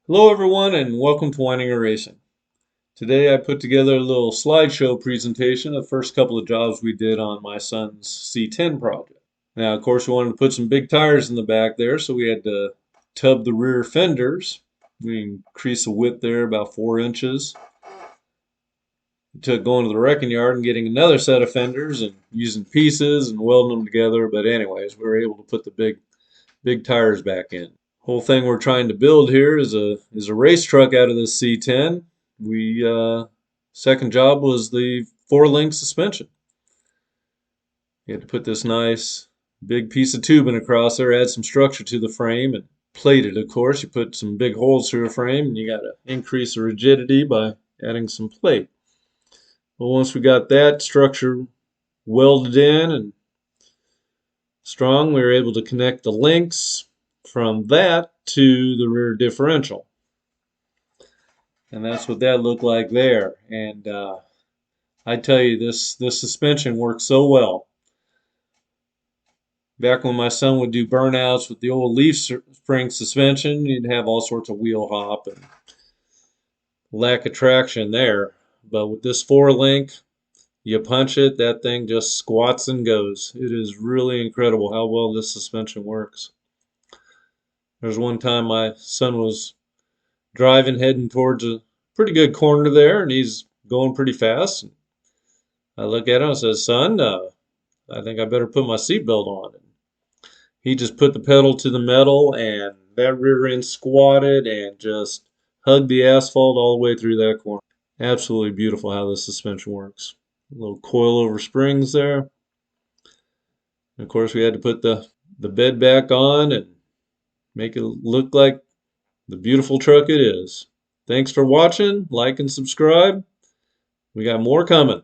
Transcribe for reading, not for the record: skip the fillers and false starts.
Hello everyone and welcome to Wineinger Racing. Today I put together a little slideshow presentation of the first couple of jobs we did on my son's C10 project. Now of course we wanted to put some big tires in the back there, so we had to tub the rear fenders. We increased the width there about 4 inches. It took going to the wrecking yard and getting another set of fenders and using pieces and welding them together, but anyways we were able to put the big tires back in. Whole thing we're trying to build here is a race truck out of this C10. We second job was the 4-link suspension. You had to put this nice big piece of tubing across there, add some structure to the frame, and plate it. Of course, you put some big holes through the frame, and you got to increase the rigidity by adding some plate. Well, once we got that structure welded in and strong, we were able to connect the links from that to the rear differential. And that's what that looked like there. And I tell you, this suspension works so well. Back when my son would do burnouts with the old leaf spring suspension, you'd have all sorts of wheel hop and lack of traction there. But with this 4-link, you punch it, that thing just squats and goes. It is really incredible how well this suspension works. There's one time my son was driving, heading towards a pretty good corner there, and he's going pretty fast. I look at him and says, "Son, I think I better put my seatbelt on." And he just put the pedal to the metal, and that rear end squatted and just hugged the asphalt all the way through that corner. Absolutely beautiful how this suspension works. A little coilover springs there. And of course, we had to put the bed back on and make it look like the beautiful truck it is. Thanks for watching. Like and subscribe. We got more coming.